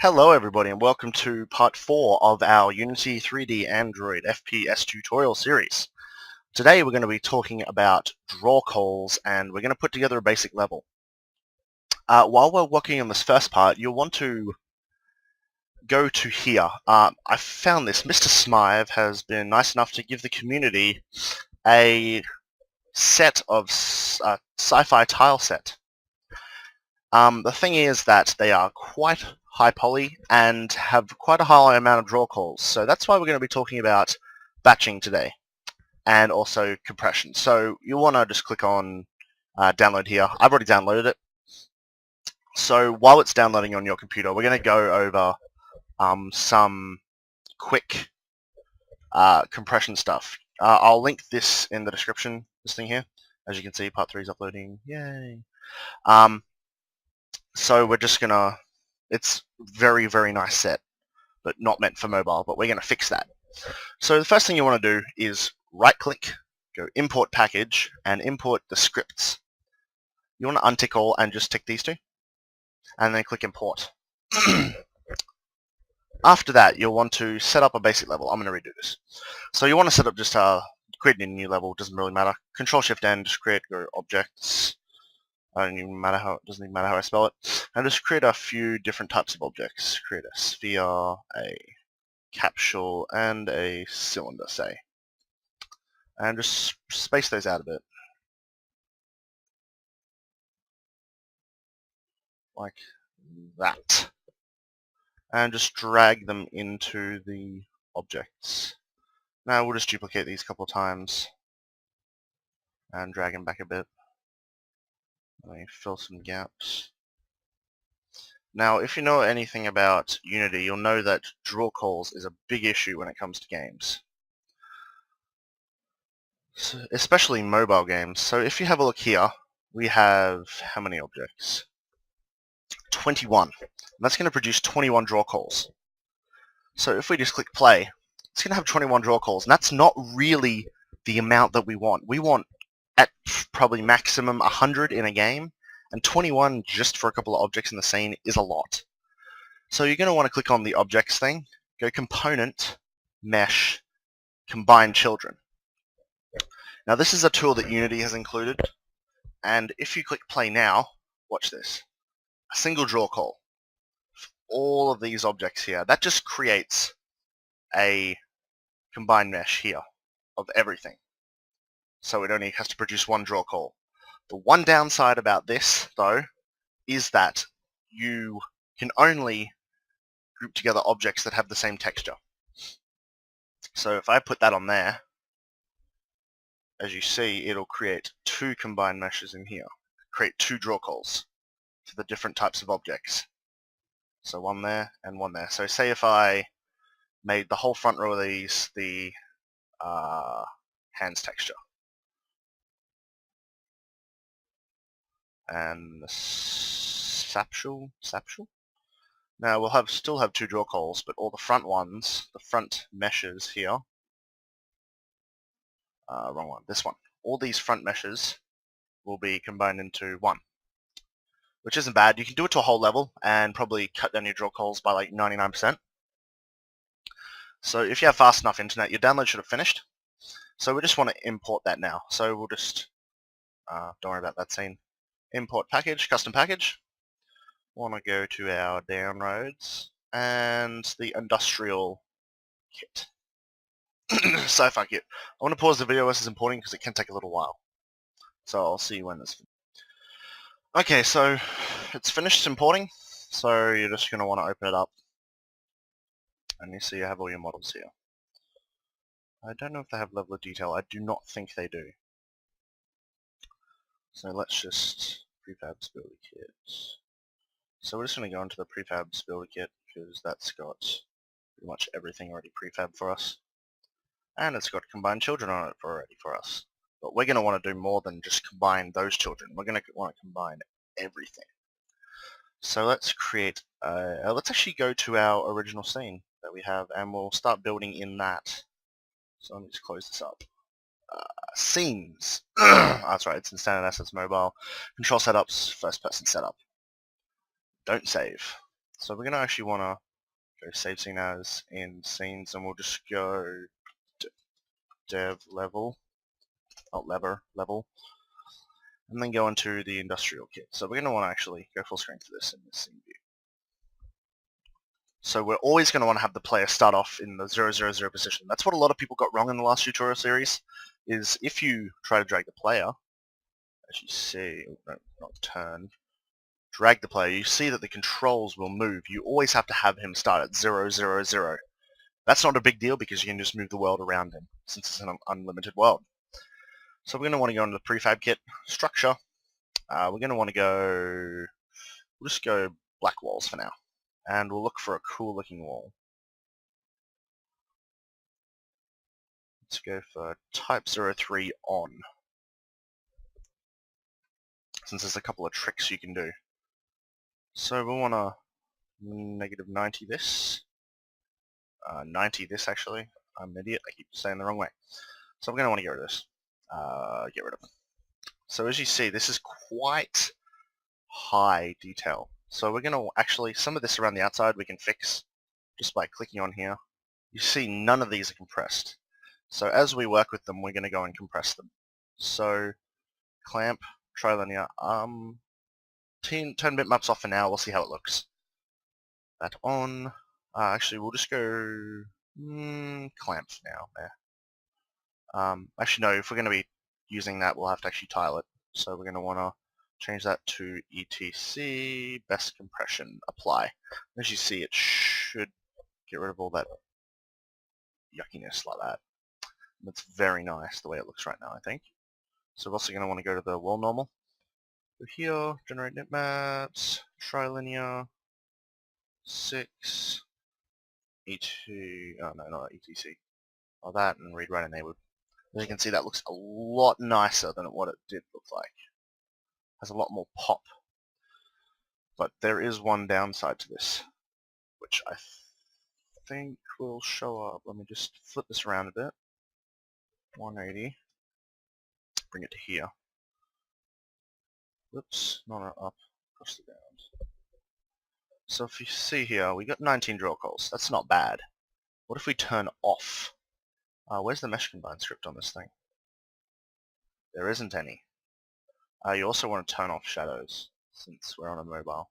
Hello everybody and welcome to part 4 of our Unity 3D Android FPS tutorial series. Today we're going to be talking about draw calls and we're going to put together a basic level. While we're working on this first part, you'll want to go to here. I found this. Mr. Smythe has been nice enough to give the community a set of sci-fi tile set. The thing is that they are quite high poly and have quite a high amount of draw calls. So that's why we're going to be talking about batching today and also compression. So you'll want to just click on download here. I've already downloaded it. So while it's downloading on your computer, we're going to go over some quick compression stuff. I'll link this in the description, this thing here. As you can see, part 3 is uploading. Yay! So we're just gonna, it's very, very nice set, but not meant for mobile, but we're gonna fix that. So the first thing you want to do is right click, go import package, and import the scripts. You want to untick all and just tick these two, and then click import. After that, you'll want to set up a basic level. I'm going to redo this. So you want to set up just creating a new level, doesn't really matter. Control-Shift-N, just create your objects. Doesn't even matter how I spell it. And just create a few different types of objects. Create a sphere, a capsule, and a cylinder, say. And just space those out a bit. Like that. And just drag them into the objects. Now we'll just duplicate these a couple of times and drag them back a bit. Let me fill some gaps. Now, if you know anything about Unity, you'll know that draw calls is a big issue when it comes to games. So, especially mobile games. So if you have a look here, we have how many objects? 21. And that's going to produce 21 draw calls. So if we just click play, it's going to have 21 draw calls, and that's not really the amount that we want. We want at probably maximum 100 in a game, and 21 just for a couple of objects in the scene is a lot. So you're going to want to click on the objects thing, go component, mesh, combine children. Now this is a tool that Unity has included, and if you click play now, watch this. A single draw call. All of these objects here, that just creates a combined mesh here of everything. So it only has to produce one draw call. The one downside about this, though, is that you can only group together objects that have the same texture. So if I put that on there, as you see, it'll create two combined meshes in here, create two draw calls for the different types of objects. So one there and one there. So say if I made the whole front row of these the hands texture. And the sapshel. Now we'll still have two draw calls, but all the front ones, the front meshes here, wrong one, this one. All these front meshes will be combined into one, which isn't bad. You can do it to a whole level and probably cut down your draw calls by like 99%. So if you have fast enough internet, your download should have finished. So we just want to import that now. So we'll just, don't worry about that scene. Import package, custom package. Want to go to our downloads and the industrial kit. Sci-fi kit. I want to pause the video as it's importing because it can take a little while. So I'll see you when it's finished. Okay, so it's finished importing. So you're just going to want to open it up. And you see you have all your models here. I don't know if they have level of detail. I do not think they do. So let's just prefabs builder kit. So we're just going to go into the prefabs builder kit because that's got pretty much everything already prefab for us. And it's got combined children on it already for us. But we're going to want to do more than just combine those children. We're going to want to combine everything. So let's create, let's actually go to our original scene that we have and we'll start building in that. So let me just close this up. Scenes. That's right, it's in standard assets mobile. Control setups, first person setup. Don't save. So we're going to actually want to go save scene as in scenes, and we'll just go dev level, not level, and then go into the industrial kit. So we're going to want to actually go full screen for this in this scene view. So we're always going to want to have the player start off in the 000 position. That's what a lot of people got wrong in the last tutorial series, is if you try to drag the player, as you see, no, not turn, drag the player, you see that the controls will move. You always have to have him start at 000. That's not a big deal because you can just move the world around him, since it's an unlimited world. So we're going to want to go into the prefab kit, structure. We're going to want to go, we'll just go black walls for now. And we'll look for a cool looking wall. Let's go for type 03 on, since there's a couple of tricks you can do. So we want to -90 this, 90 this actually. I'm an idiot, I keep saying the wrong way. So I'm going to want to get rid of this. Get rid of it. So as you see, this is quite high detail. So we're going to actually, some of this around the outside we can fix just by clicking on here. You see none of these are compressed. So as we work with them, we're going to go and compress them. So clamp, trilinear, turn bitmaps off for now, we'll see how it looks. That on, actually we'll just go clamp for now there. Actually no, if we're going to be using that, we'll have to actually tile it. So we're going to want to change that to etc best compression apply. As you see, it should get rid of all that yuckiness like that. That's very nice the way it looks right now, I think. So we're also going to want to go to the wall normal. Go here, generate bitmaps, trilinear, 6, E2, oh no, not ETC. Like that, and read write enabled. As you can see, that looks a lot nicer than what it did look like. Has a lot more pop. But there is one downside to this, which I think will show up. Let me just flip this around a bit. 180. Bring it to here. Whoops, not up, across the ground. So if you see here, we got 19 draw calls. That's not bad. What if we turn off? Where's the mesh combine script on this thing? There isn't any. You also want to turn off shadows, since we're on a mobile.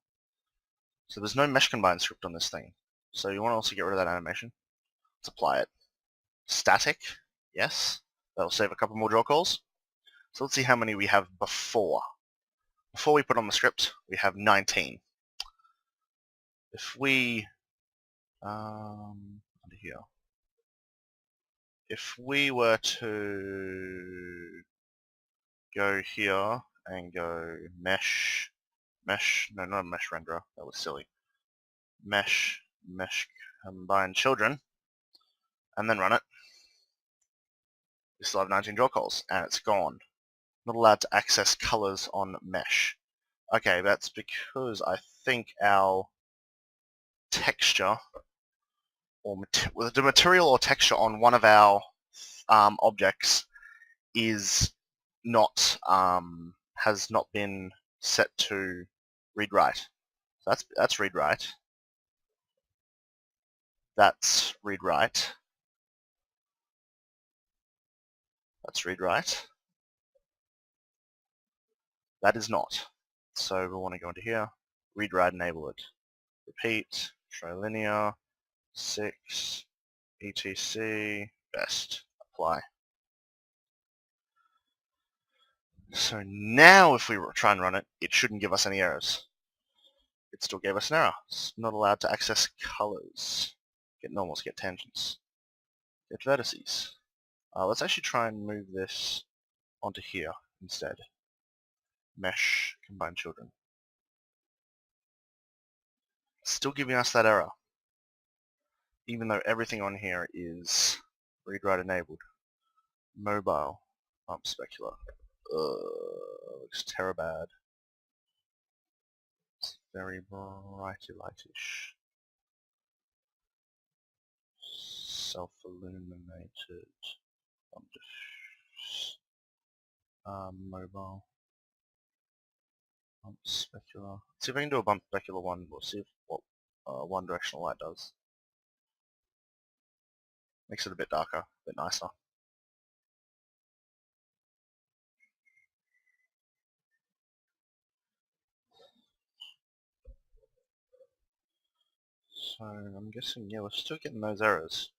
So there's no mesh combine script on this thing. So you want to also get rid of that animation. Let's apply it. Static, yes. That'll save a couple more draw calls. So let's see how many we have before. Before we put on the script, we have 19. If we, under here, if we were to go here and go mesh, no, not a mesh renderer, that was silly. Mesh combine children, and then run it. We still have 19 draw calls, and it's gone. Not allowed to access colors on mesh. Okay, that's because I think our texture, or the material or texture on one of our objects is not, has not been set to read-write. So that's read-write. That's read-write. That's read-write. That is not. So we want to go into here, read-write enable it. Repeat, trilinear, 6, etc, best, apply. So now if we try and run it, it shouldn't give us any errors. It still gave us an error. It's not allowed to access colors. Get normals, get tangents, get vertices. Let's actually try and move this onto here instead. Mesh, combine children. Still giving us that error, even though everything on here is read-write enabled. Mobile, specular. Looks terribad. It's very brighty lightish. Self-illuminated. Mobile. Bump specular. See if I can do a bump specular one. We'll see what one directional light does. Makes it a bit darker, a bit nicer. So I'm guessing, yeah, we're still getting those errors.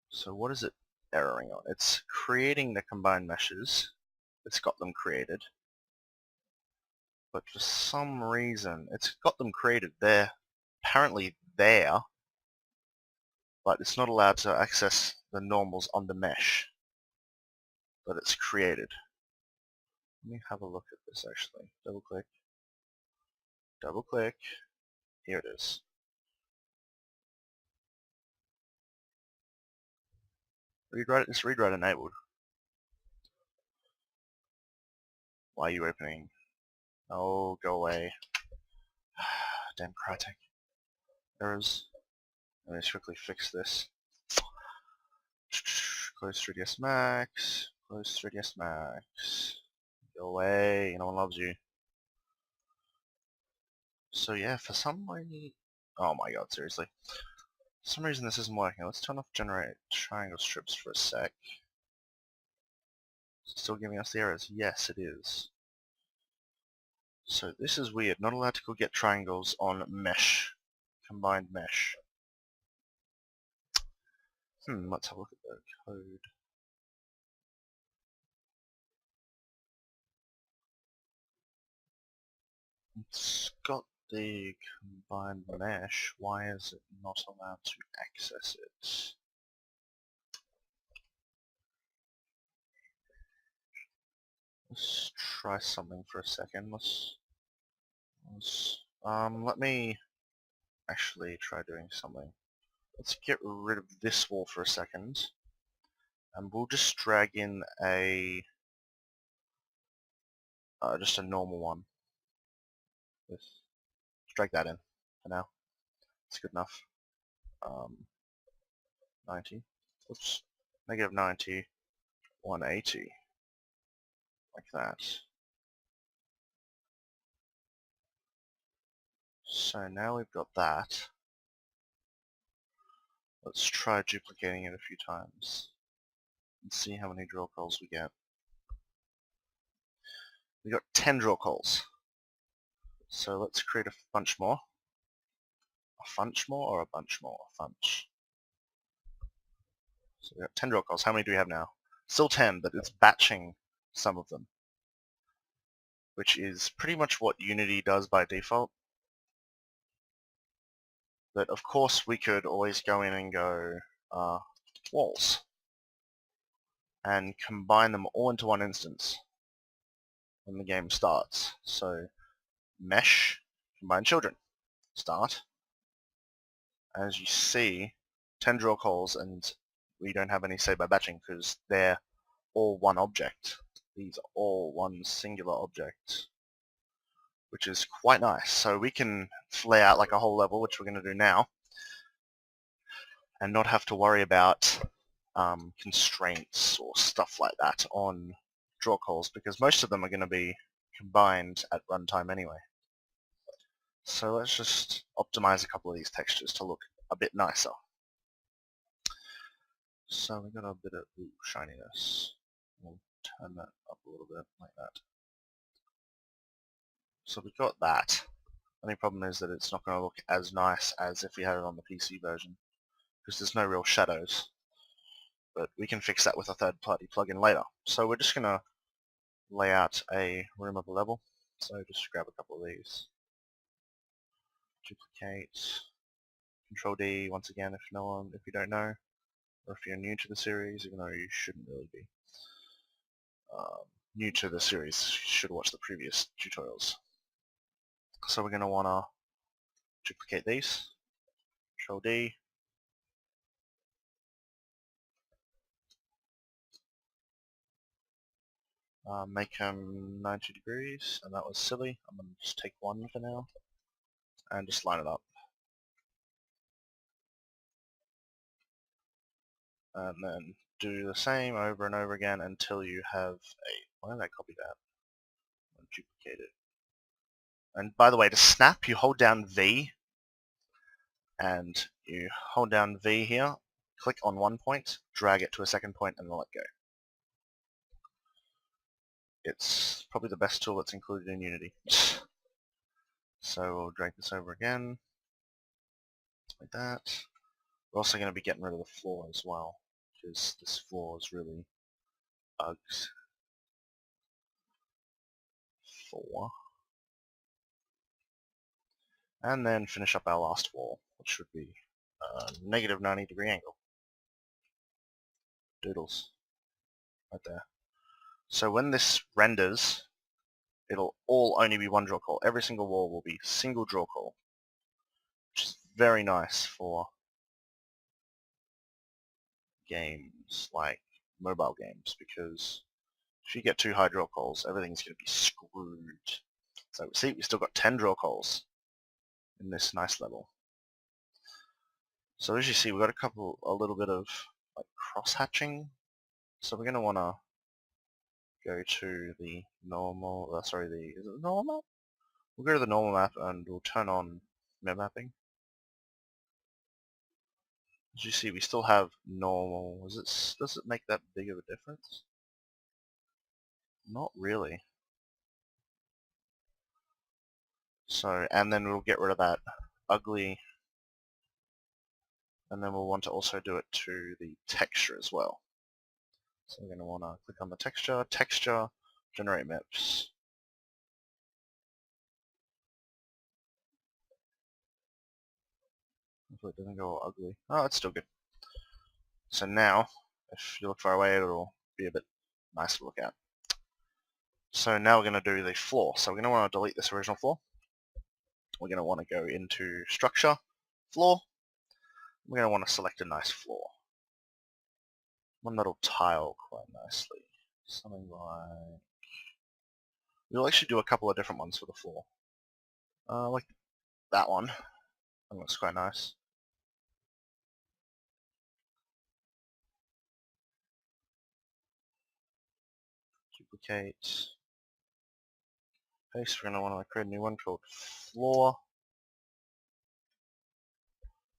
So what is it erroring on? It's creating the combined meshes. It's got them created. But for some reason, it's got them created there, apparently there, but it's not allowed to access the normals on the mesh that it's created. Let me have a look at this actually. Double click. Double click. Here it is. It's read write enabled. Why are you opening? Oh, go away. Damn Crytek. Errors. Let me just quickly fix this. Close 3ds Max. Close 3ds Max. Go away. No one loves you. So yeah, for some reason... Oh my god, seriously. For some reason this isn't working. Let's turn off generate triangle strips for a sec. Is it still giving us the errors? Yes, it is. So this is weird. Not allowed to go get triangles on mesh. Combined mesh. Let's have a look at the code. It's got the combined mesh. Why is it not allowed to access it? Let's try something for a second. Let me actually try doing something. Let's get rid of this wall for a second, and we'll just drag in a just a normal one. Let's drag that in for now. It's good enough. 90. Oops. Negative 90. 180. Like that. So now we've got that. Let's try duplicating it a few times and see how many drill coals we get. We got 10 drill coals. So let's create a bunch more. A bunch more or a bunch more? A bunch. So we got 10 drill coals. How many do we have now? Still 10, but it's batching some of them, which is pretty much what Unity does by default. But of course we could always go in and go walls and combine them all into one instance when the game starts. So mesh, combine children, start. As you see, 10 drill coals, and we don't have any say by batching because they're all one object. These are all one singular object, which is quite nice. So we can lay out like a whole level, which we're going to do now, and not have to worry about constraints or stuff like that on draw calls, because most of them are going to be combined at runtime anyway. So let's just optimize a couple of these textures to look a bit nicer. So we got a bit of shininess. We'll turn that up a little bit like that. So we've got that. The only problem is that it's not going to look as nice as if we had it on the PC version, because there's no real shadows. But we can fix that with a third-party plugin later. So we're just going to lay out a room of a level. So just grab a couple of these. Duplicate. Control D once again if you don't know, or if you're new to the series, even though you shouldn't really be. New to the series, you should watch the previous tutorials. So we're going to want to duplicate these. Control D. Make them 90 degrees, and that was silly. I'm going to just take one for now, and just line it up. And then do the same over and over again until you have a... Why did I copy that? Duplicate it. And by the way, to snap, you hold down V, and you hold down V here, click on one point, drag it to a second point, and then let go. It's probably the best tool that's included in Unity. So we'll drag this over again, like that. We're also going to be getting rid of the floor as well, because this floor is really bugs. 4. And then finish up our last wall, which should be a negative 90-degree angle. Doodles. Right there. So when this renders, it'll all only be one draw call. Every single wall will be single draw call, which is very nice for games like mobile games, because if you get too high draw calls, everything's going to be screwed. So see, we still got 10 draw calls in this nice level. So as you see, we've got a little bit of like cross-hatching. So we're going to want to go to the normal, is it the normal map? We'll go to the normal map and we'll turn on map mapping. As you see, we still have normal. Does it make that big of a difference? Not really. So, and then we'll get rid of that ugly, and then we'll want to also do it to the texture as well. So we're going to want to click on the texture, generate maps. Hopefully it doesn't go all ugly. Oh, it's still good. So now, if you look far away, it'll be a bit nice to look at. So now we're going to do the floor. So we're going to want to delete this original floor. We're going to want to go into Structure, Floor. We're going to want to select a nice floor. One that'll tile quite nicely. Something like... We'll actually do a couple of different ones for the floor. Like that one. That looks quite nice. Duplicate. Paste. We're going to want to create a new one called Floor.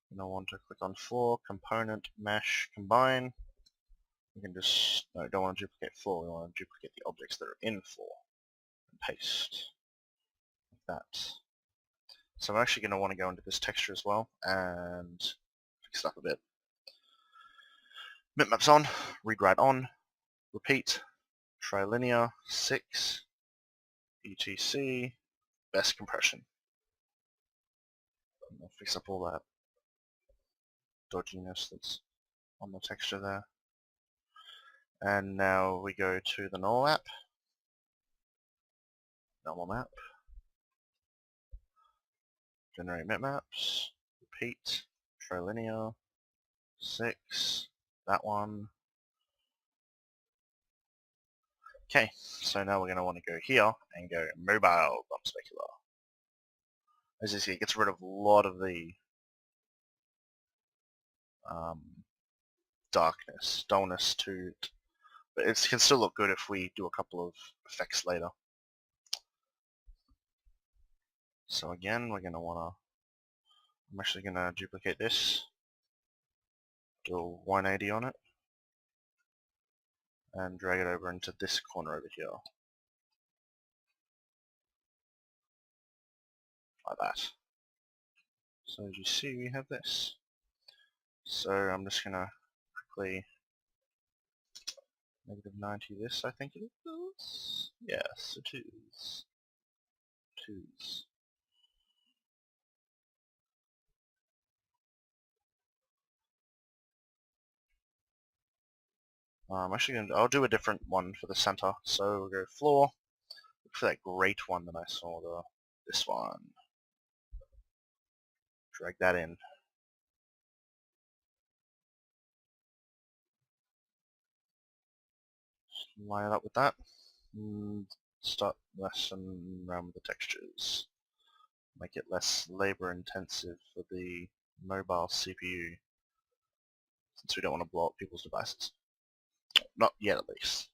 We're going to want to click on Floor, Component, Mesh, Combine. We can just, no, don't want to duplicate floor, we want to duplicate the objects that are in floor. And paste. Like that. So I'm actually going to want to go into this texture as well and fix it up a bit. Bitmaps on, read write on, repeat, trilinear, 6, etc, best compression. And I'll fix up all that dodginess that's on the texture there. And now we go to the normal map. Normal map. Generate bitmaps. Repeat. Trilinear. 6. That one. Okay, so now we're going to want to go here and go mobile bump specular. As you see, it gets rid of a lot of the darkness, dullness to it. But it can still look good if we do a couple of effects later. So again, we're going to want to... I'm actually going to duplicate this, do a 180 on it, and drag it over into this corner over here. Like that. So as you see, we have this. So I'm just going to quickly negative 90 this, I think it is. Yes, it is. Twos. I'll do a different one for the center. So we'll go floor. Look for that great one that I saw there. This one. Drag that in. Just line it up with that. And start messing around with the textures. Make it less labor intensive for the mobile CPU, since we don't want to blow up people's devices. Not yet, at least.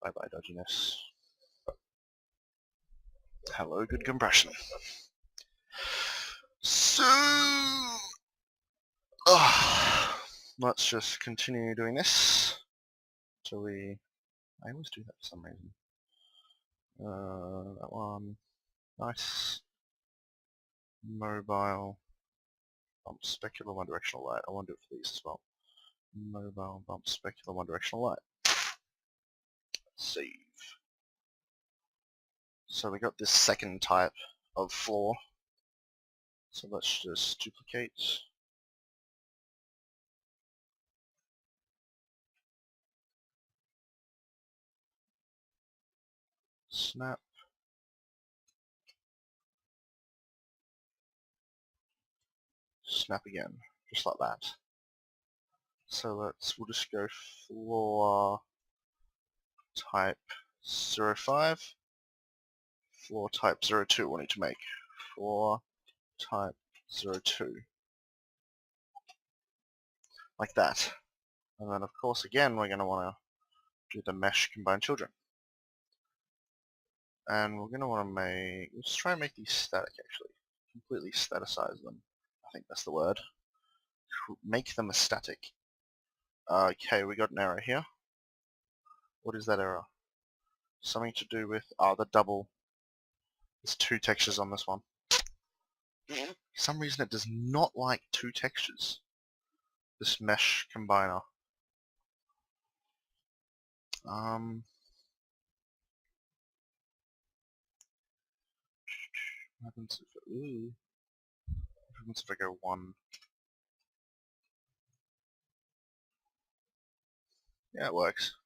Bye bye dodginess. Hello, good compression. So, let's just continue doing this until I always do that for some reason. That one, nice. Mobile, bump, specular, one directional light. I want to do it for these as well. Mobile, bump, specular, one directional light. Save. So we got this second type of floor. So let's just duplicate. Snap. Snap again. Just like that. So we'll just go floor type 05. Floor type 02 we need to make. Floor type 02. Like that. And then of course again we're going to want to do the mesh combined children. And we're going to want to let's try and make these static actually. Completely staticize them. I think that's the word. Make them a static. Okay, we got an error here. What is that error? Something to do with, the double. There's two textures on this one. For some reason it does not like two textures. This mesh combiner. What happens if I go one? Yeah, it works.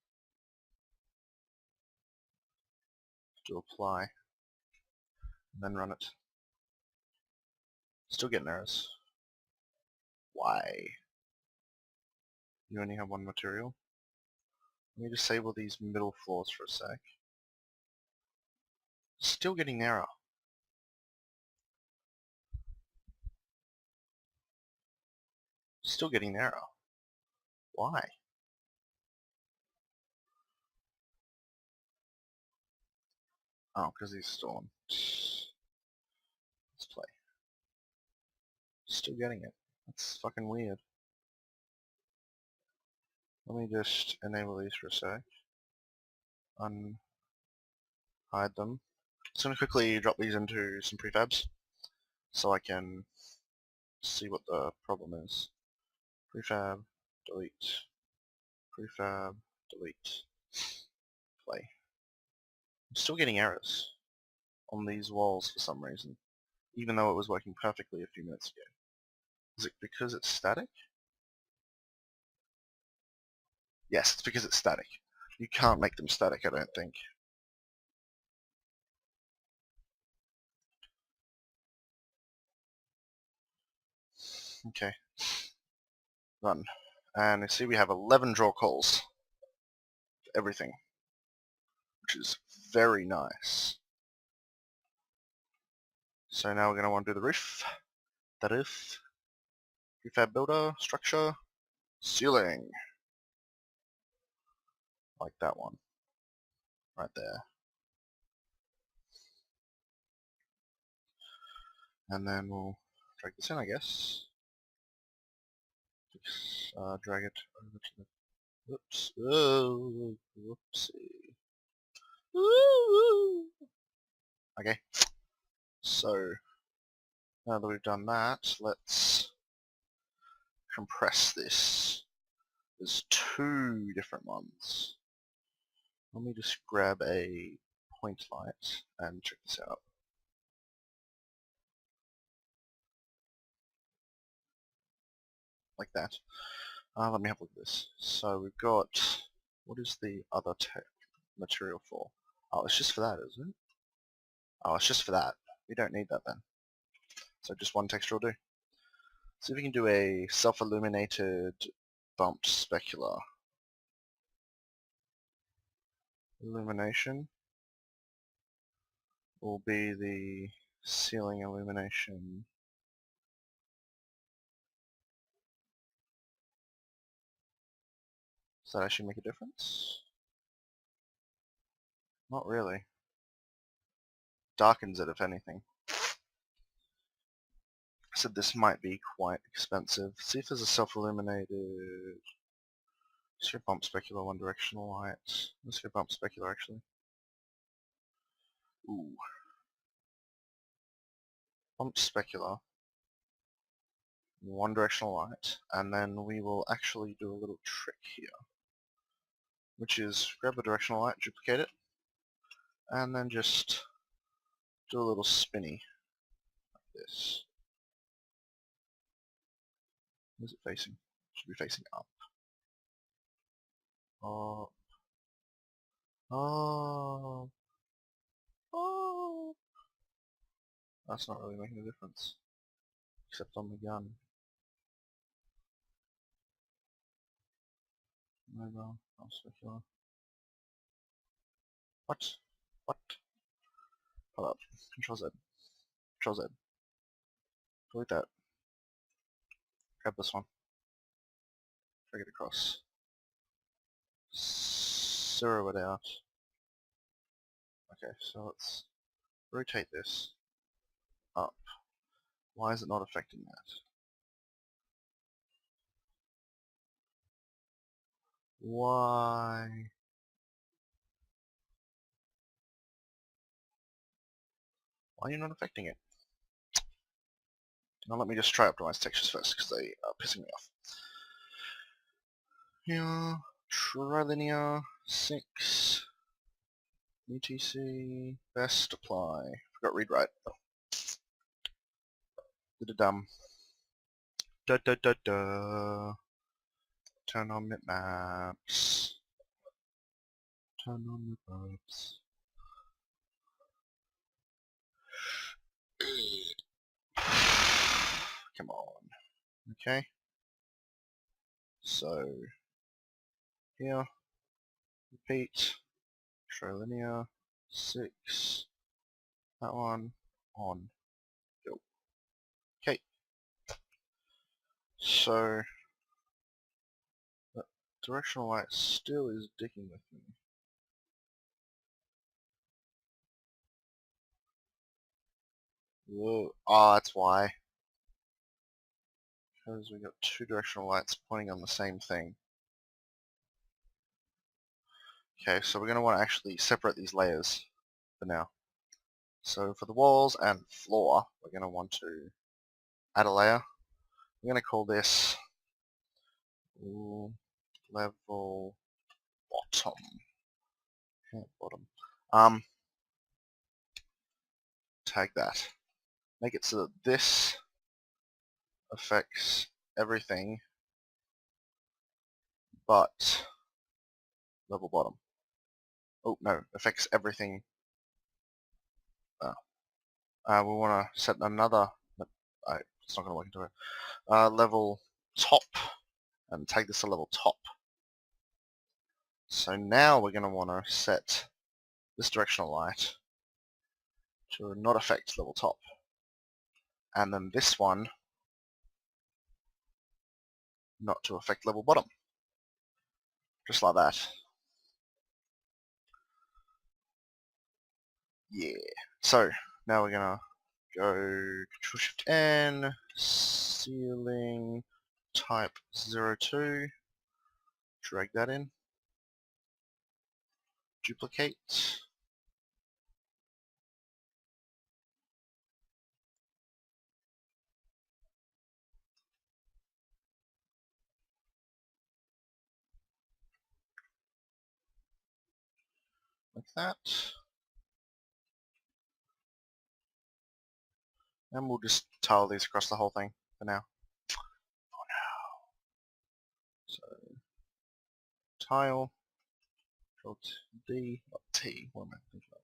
Do apply. And then run it. Still getting errors. Why? You only have one material? Let me disable these middle floors for a sec. Still getting error. Still getting error. Why? Oh, because he's stolen. Let's play. Still getting it. That's fucking weird. Let me just enable these for a sec. Unhide them. Just going to quickly drop these into some prefabs so I can see what the problem is. Prefab, delete, prefab, delete, play. I'm still getting errors on these walls for some reason, even though it was working perfectly a few minutes ago. Is it because it's static? Yes, it's because it's static. You can't make them static, I don't think. Okay. Run. And you see we have 11 draw calls for everything, which is very nice. So now we're going to want to do the roof. The roof. Prefab builder, structure, ceiling. Like that one. Right there. And then we'll drag this in, I guess. Just, drag it over to the... Whoops. Oh, whoopsie. Woo! Okay. So, now that we've done that, let's compress this. There's two different ones. Let me just grab a point light and check this out. Like that. Let me have a look at this. So we've got, what is the other material for? Oh, it's just for that, isn't it? Oh, it's just for that. We don't need that then. So just one texture will do. See if we can do a self-illuminated bumped specular. Illumination will be the ceiling illumination. Does that actually make a difference? Not really. darkens it if anything. I said this might be quite expensive. See if there's a self-illuminated sphere bump specular one directional light. Let's go bump specular actually. Ooh. Bump specular. One directional light, and then we will actually do a little trick here, which is grab a directional light, duplicate it, and then just do a little spinny like this. Where's it facing? Should be facing up. Oh. Oh. Oh. That's not really making a difference, except on the gun. Mobile, specular. What? What? Hold up. Control Z. Control Z. Delete that. Grab this one. Drag it across. Zero it out. Okay, so let's rotate this up. Why is it not affecting that? Why? Why are you not affecting it? Now let me just try optimize textures first because they are pissing me off. Here, trilinear 6, UTC, best apply. Forgot read write. Did a dumb. Da da da da. Turn on bitmaps. Turn on bitmaps. Come on. Okay. So here, repeat, trilinear 6, that one, on, go. Okay. So that directional light still is dicking with me. Whoa. Ah, that's why. Because we got two directional lights pointing on the same thing. Okay, so we're going to want to actually separate these layers for now. So for the walls and floor, we're going to want to add a layer. We're going to call this level bottom. Yeah, bottom. Tag that. Make it so that this affects everything but level bottom. Oh no, affects everything. We want to set another. It's not going to work into it. Level top, and tag this to level top. So now we're going to want to set this directional light to not affect level top, and then this one not to affect level bottom. Just like that. Yeah. So now we're gonna go Control-Shift-N, ceiling type 02, drag that in, duplicate, like that, and we'll just tile these across the whole thing for now. So tile, Control D, not T, what am I thinking of?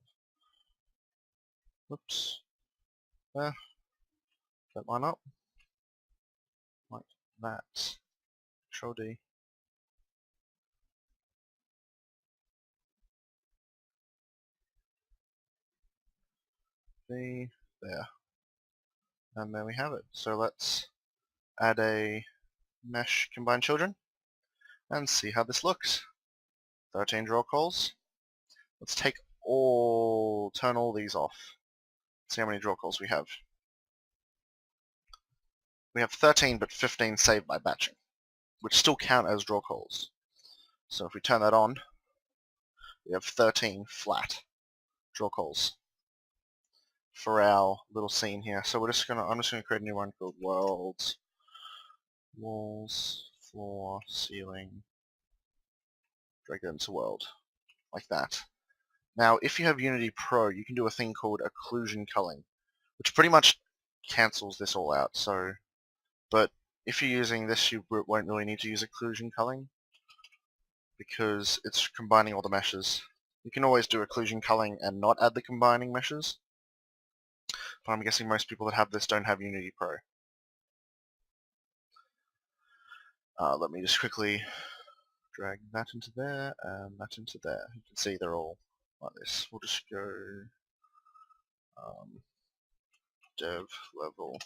Whoops. There. That line up. Like that. Control D. D, there. And there we have it. So let's add a mesh combine children and see how this looks. 13 draw calls. Let's turn all these off. See how many draw calls we have. We have 13, but 15 saved by batching, which still count as draw calls. So if we turn that on, we have 13 flat draw calls for our little scene here. So I'm just gonna create a new one called worlds, walls, floor, ceiling, drag it into world, like that. Now, if you have Unity Pro, you can do a thing called occlusion culling, which pretty much cancels this all out. So, but if you're using this, you won't really need to use occlusion culling because it's combining all the meshes. You can always do occlusion culling and not add the combining meshes, but I'm guessing most people that have this don't have Unity Pro. Let me just quickly drag that into there and that into there. You can see they're all like this. We'll just go dev level,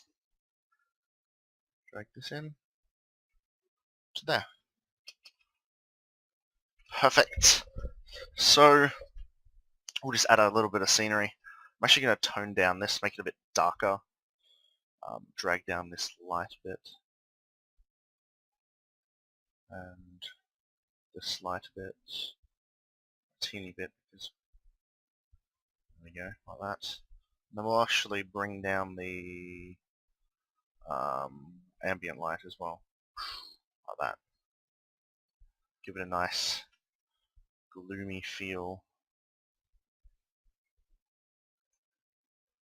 drag this in to there. Perfect. So we'll just add a little bit of scenery. I'm actually going to tone down this, make it a bit darker. Drag down this light a bit. And this light a bit. A teeny bit. Because there we go, like that. And then we'll actually bring down the ambient light as well. Like that. Give it a nice gloomy feel.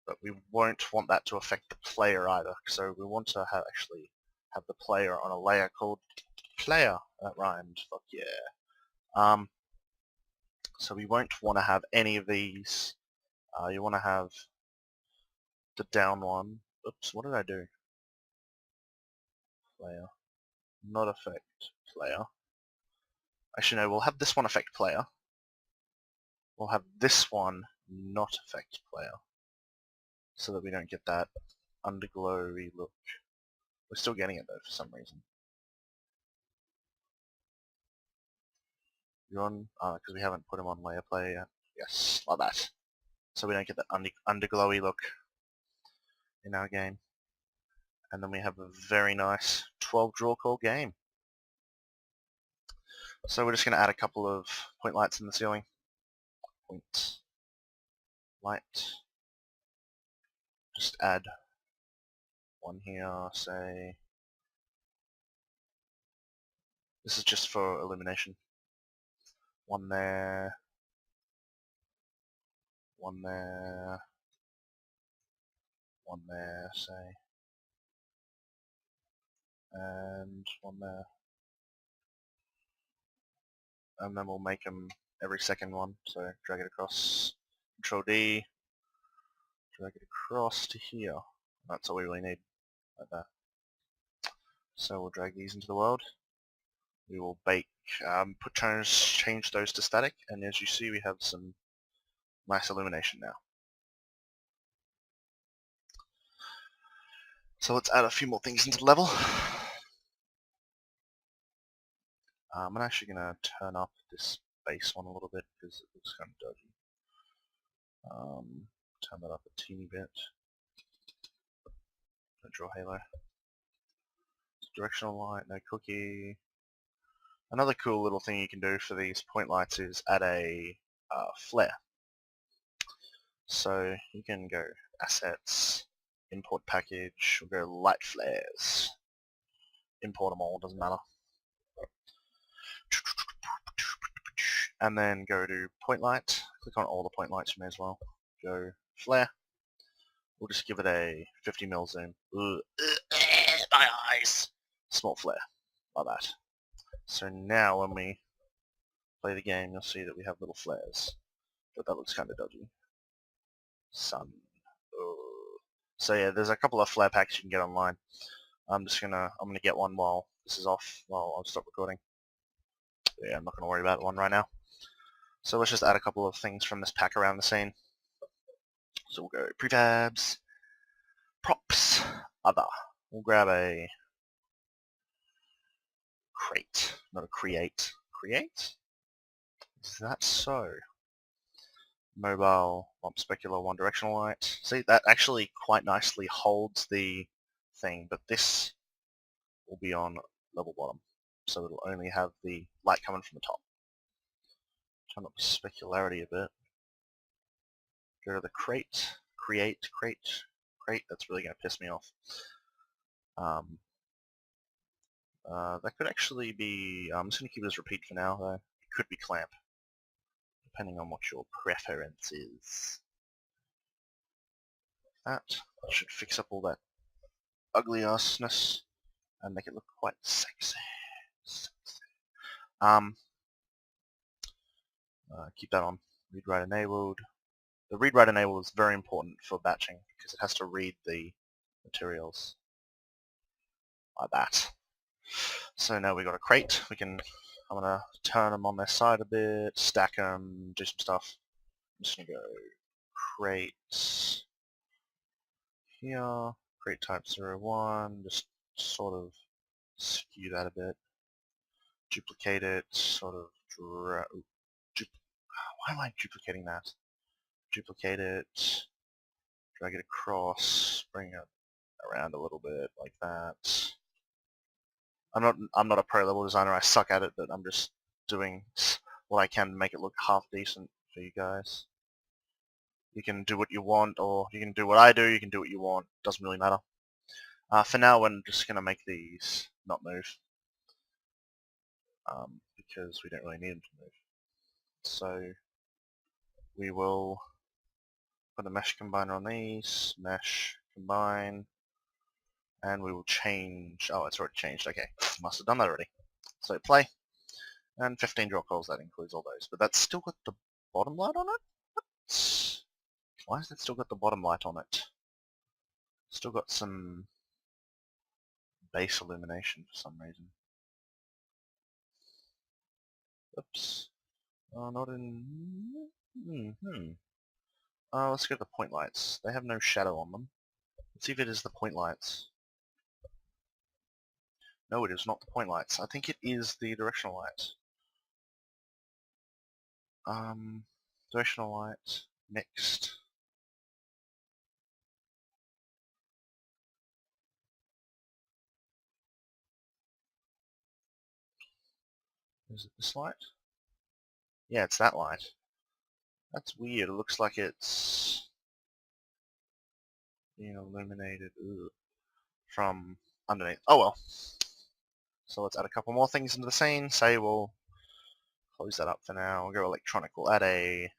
But we won't want that to affect the player either, so we want to actually have the player on a layer called player. That rhymed, fuck yeah. So we won't want to have any of these. You want to have the down one. Oops, what did I do? Player. Not affect player. Actually no, we'll have this one affect player. We'll have this one not affect player, so that we don't get that underglowy look. We're still getting it though for some reason. You're on, because we haven't put him on layer player yet. Yes, like that. So we don't get that underglowy look in our game. And then we have a very nice 12 draw call game. So we're just going to add a couple of point lights in the ceiling. Point light. Just add one here, say. This is just for illumination. One there. One there. One there, say. And one there. And then we'll make them every second one. So drag it across. Control D. Drag it across to here. That's all we really need. Like that. So we'll drag these into the world. We will bake, change those to static, and as you see we have some nice illumination now. So let's add a few more things into the level. I'm actually going to turn up this base one a little bit because it looks kind of dodgy. Turn that up a teeny bit. Don't draw halo. Directional light, no cookie. Another cool little thing you can do for these point lights is add a flare. So you can go assets, import package, we'll go light flares. Import them all, doesn't matter. And then go to point light. Click on all the point lights you may as well. Go flare. We'll just give it a 50mm zoom. My eyes! Small flare. Like that. So now when we play the game, you'll see that we have little flares. But that looks kind of dodgy. Sun. So yeah, there's a couple of flare packs you can get online. I'm gonna get one while this is off, while I'll stop recording. Yeah, I'm not gonna worry about one right now. So let's just add a couple of things from this pack around the scene. So we'll go prefabs, props, other. We'll grab a crate, not a create. Create? Is that so? mobile, one specular, one directional light. See, that actually quite nicely holds the thing, but this will be on level bottom, so it'll only have the light coming from the top. Turn up the specularity a bit. Go to the crate, crate. That's really going to piss me off. That could actually be, I'm just going to keep it as repeat for now though. It could be clamp, depending on what your preference is. That should fix up all that ugly assness and make it look quite sexy. Keep that on. Read write enabled. The read write enabled is very important for batching because it has to read the materials like that. So now we've got a crate. I'm gonna turn them on their side a bit, stack them, do some stuff. I'm just gonna go crate here, crate type 01, just sort of skew that a bit, duplicate it, sort of why am I duplicating that? Duplicate it, drag it across, bring it around a little bit like that. I'm not a pro level designer, I suck at it, but I'm just doing what I can to make it look half decent for you guys. You can do what you want, or you can do what I do, you can do what you want, doesn't really matter. For now, we're just going to make these not move, because we don't really need them to move. So we will put a mesh combiner on these, mesh, combine, and we will change, oh it's already changed, okay, must have done that already. So play, and 15 draw calls, that includes all those, but that's still got the bottom light on it? Why has it still got the bottom light on it? Still got some base illumination for some reason. Oops. Oh, not in... let's go to the point lights. They have no shadow on them. Let's see if it is the point lights. No, it is not the point lights. I think it is the directional lights. Directional light, mixed. Is it this light? Yeah, it's that light. That's weird. It looks like it's being illuminated from underneath. Oh well. So let's add a couple more things into the scene. Say we'll close that up for now. We'll go electronic. We'll add a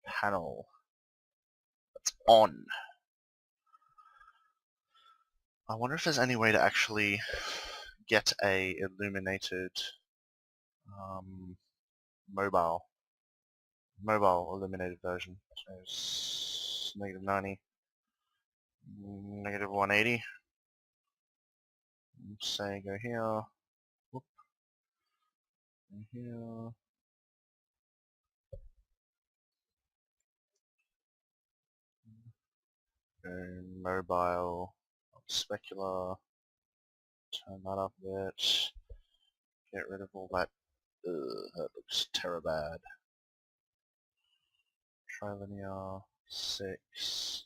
panel that's on. I wonder if there's any way to actually get a illuminated mobile illuminated version. So negative 90, negative 180. Say go here, whoop, go here, go mobile, specular, turn that up a bit, get rid of all that, that looks terabad. Trilinear, 6,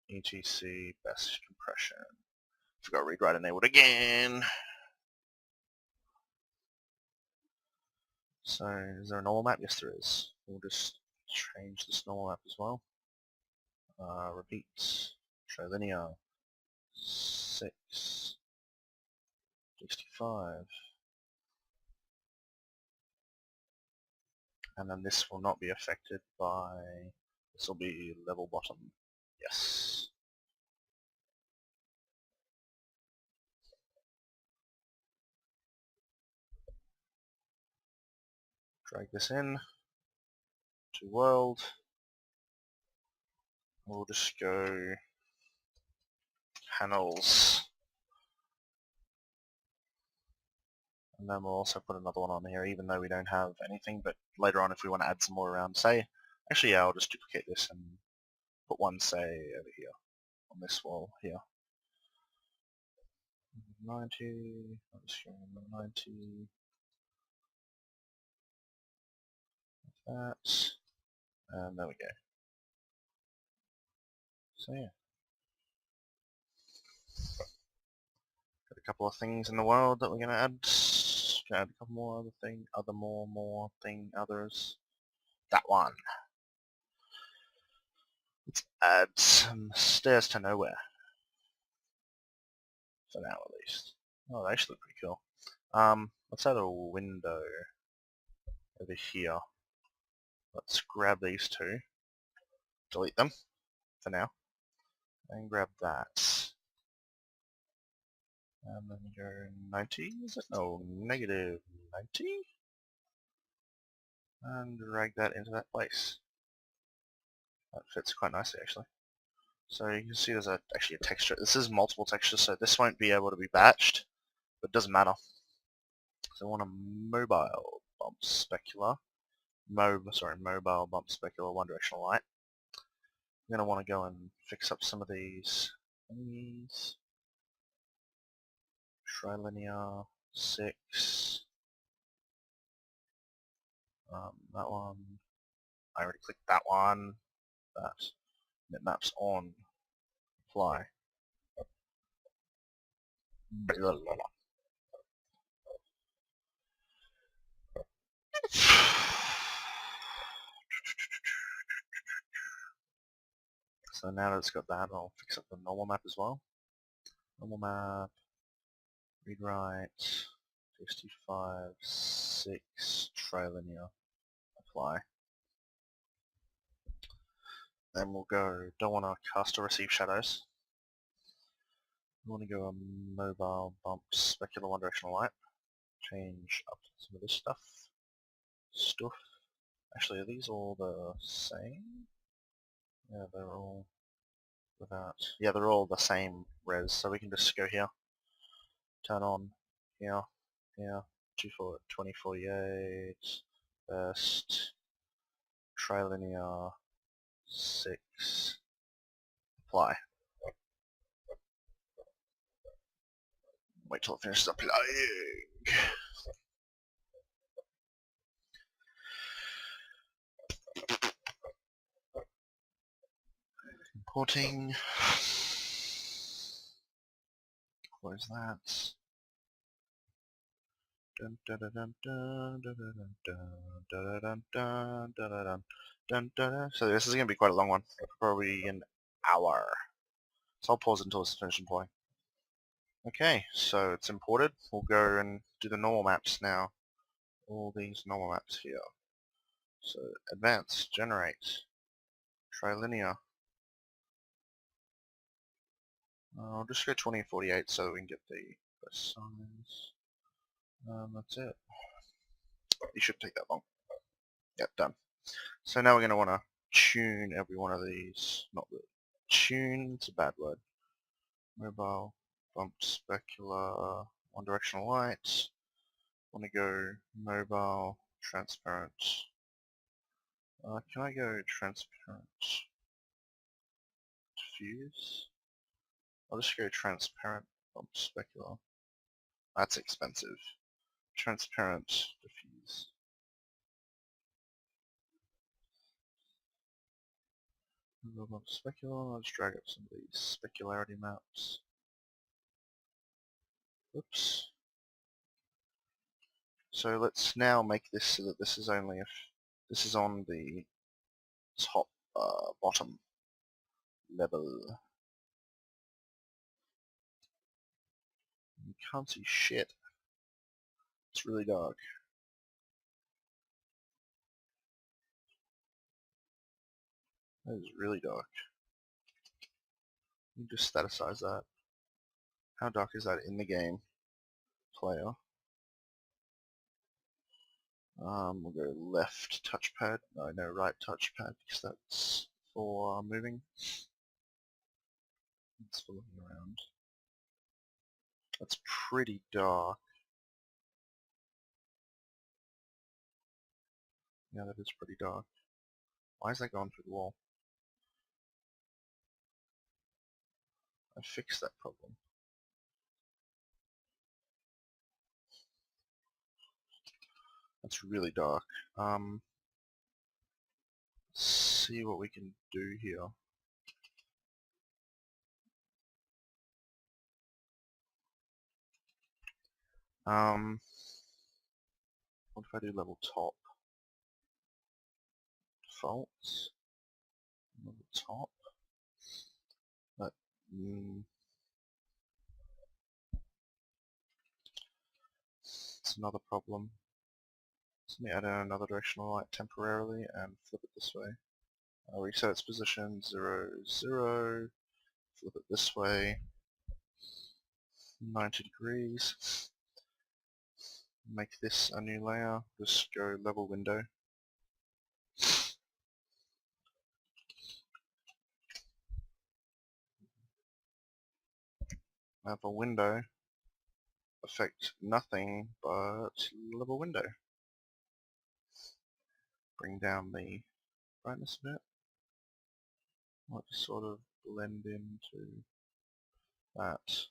etc, best compression. Forgot read write enabled again. So, is there a normal map? Yes, there is. We'll just change this normal map as well. Repeat, trilinear, 6, 65. And then this will not be affected by, this will be level bottom. Yes. Drag this in to world. We'll just go panels. And then we'll also put another one on here, even though we don't have anything, but later on if we want to add some more around, say, actually yeah, I'll just duplicate this and put one, say, over here, on this wall here. 90, let's go 90, like that. And there we go. So yeah. Got a couple of things in the world that we're gonna add. Gonna add a couple more other thing, others. That one. Let's add some stairs to nowhere. For now at least. Oh, they actually look pretty cool. Let's add a window over here. Let's grab these two. Delete them for now. And grab that. And then go 90, is it? No, negative 90. And drag that into that place. That fits quite nicely actually. So you can see there's actually a texture. This is multiple textures, so this won't be able to be batched, but it doesn't matter. So I want a mobile bump specular. Mobile bump specular one directional light. I'm going to want to go and fix up some of these thingies. Trilinear 6. That one. I already clicked that one. That maps on fly. Blah, blah, blah. So now that it's got that, I'll fix up the normal map as well. Normal map, read write, 65, 6, trilinear, apply. Then we'll go, don't want to cast or receive shadows. We want to go a mobile bump specular one directional light. Change up some of this stuff. Actually, are these all the same? Yeah, they're all without. Yeah, they're all the same res, so we can just go here. Turn on here, 2048, first, trilinear, 6, apply. Wait till it finishes applying. Importing. Close that. Dun, dun, dun, dun, dun, dun, dun, dun, dun, dun, dun, dun, dun. So this is going to be quite a long one, probably an hour. So I'll pause until it's finished importing. Okay, so it's imported. We'll go and do the normal maps now. All these normal maps here. So advanced, generate, trilinear. I'll just go 2048 so we can get the first size. That's it. It should take that long. Yep, done. So now we're going to want to tune every one of these. Not really. Tune, it's a bad word. Mobile, bump, specular, one directional light. Want to go mobile, transparent. Can I go transparent? Diffuse? I'll just go transparent, bump, specular. That's expensive. Transparent, diffuse. Bump, specular. Let's drag up some of these specularity maps. Oops. So let's now make this so that this is only if this is on the top bottom level. You can't see shit. It's really dark. That is really dark. You just staticize that. How dark is that in the game? Player. We'll go left touchpad. No, right touchpad because that's for moving. It's for looking around. That's pretty dark. Yeah, that is pretty dark. Why is that going through the wall? I fixed that problem. That's really dark. see what we can do here. What if I do level top? Defaults. Level top. But, it's another problem. So let me add in another directional light temporarily and flip it this way. I'll reset its position 0, 0, flip it this way 90 degrees. Make this a new layer, just go level window. Have a window affect nothing but level window. Bring down the brightness a bit. Might just sort of blend into that.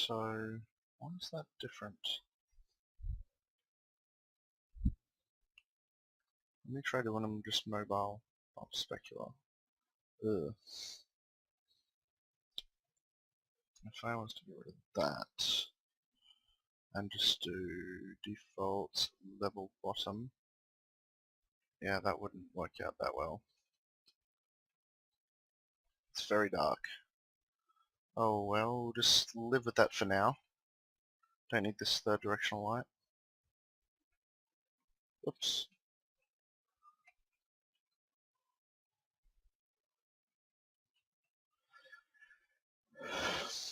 So, why is that different? Let me try doing them just mobile, not specular. Ugh. If I was to get rid of that and just do default level bottom, yeah, that wouldn't work out that well. It's very dark. Oh well, we'll just live with that for now. Don't need this third directional light. Oops.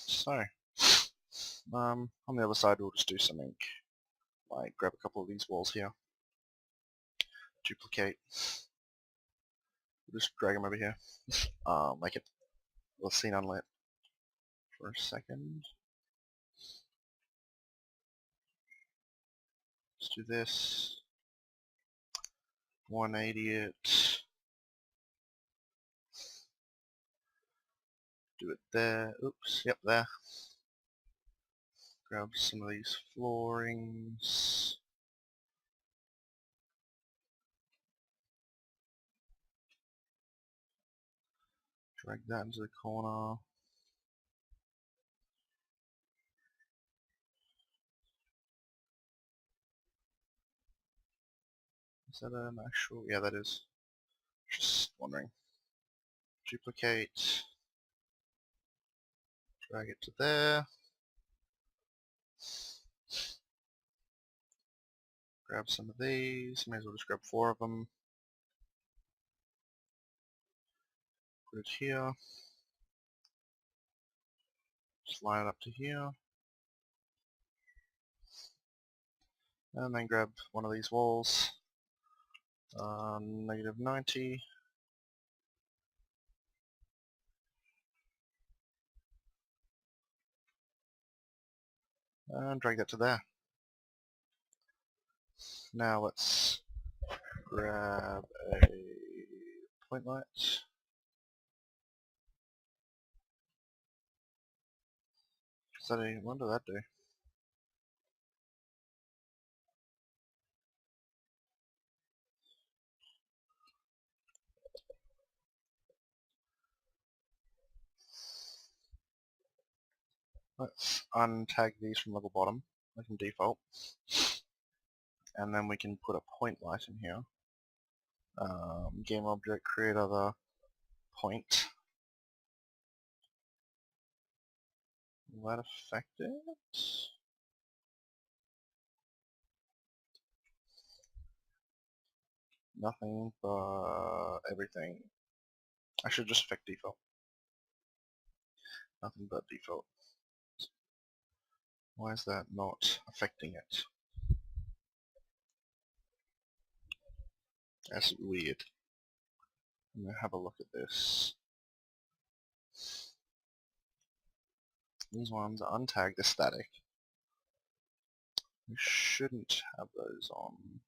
So, on the other side we'll just do something like grab a couple of these walls here, duplicate, we'll just drag them over here, make it a scene unlit for a second. Let's do this, 180 it, do it there, oops, yep, there. Grab some of these floorings. Drag that into the corner. Is that an actual? Yeah, that is. Just wondering. Duplicate. Drag it to there. Grab some of these. May as well just grab 4 of them. Put it here. Slide it up to here. And then grab one of these walls. -90. And drag that to there. Now let's grab a point light. What did that do? Let's untag these from level bottom, like in default, and then we can put a point light in here. Game object, create other point. Will that affect it? Nothing but everything. I should just affect default. Nothing but default. Why is that not affecting it? That's weird. I'm going to have a look at this. These ones are untagged, they're static. We shouldn't have those on.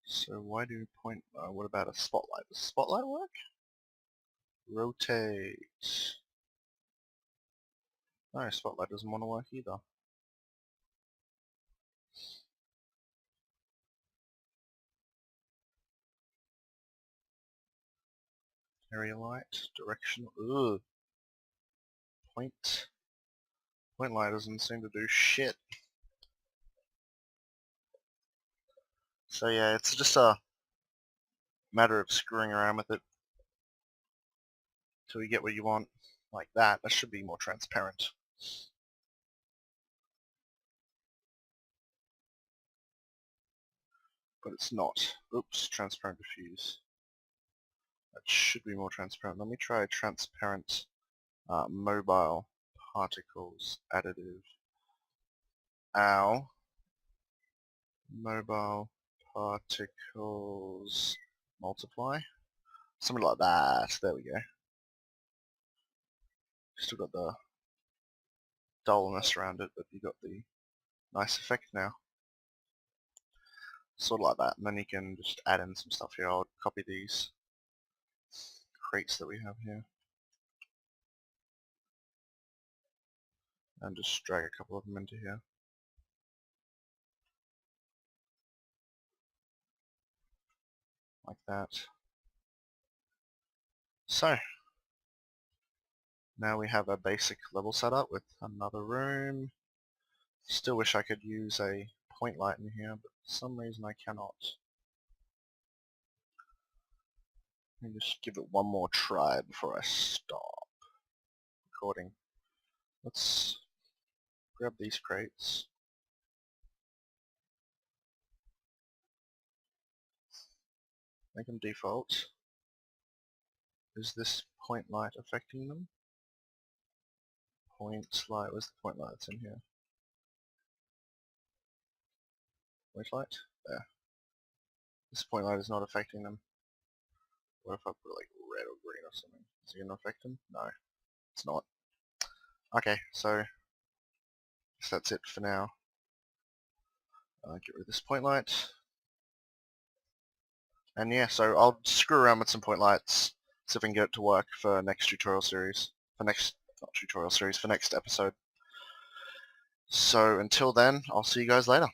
So why do you point, what about a spotlight? Does spotlight work? Rotate. No, spotlight doesn't want to work either. Area light, directional, ugh. Point light doesn't seem to do shit. So yeah, it's just a matter of screwing around with it till you get what you want. Like that. That should be more transparent. But it's not. Oops, transparent diffuse. That should be more transparent. Let me try transparent mobile particles additive. Ow. Mobile particles multiply. Something like that. There we go. Still got the dullness around it, but you got the nice effect now. Sort of like that, and then you can just add in some stuff here. I'll copy these crates that we have here and just drag a couple of them into here. Like that. So, now we have a basic level setup with another room. Still wish I could use a point light in here, but for some reason I cannot. Let me just give it one more try before I stop recording. Let's grab these crates. Make them default. Is this point light affecting them? Point light, where's the point light that's in here? Point light? There. This point light is not affecting them. What if I put like red or green or something? Is it going to affect them? No, it's not. Okay, so I guess that's it for now. Get rid of this point light. And yeah, so I'll screw around with some point lights, see if I can get it to work for next tutorial series. For next episode. So until then, I'll see you guys later.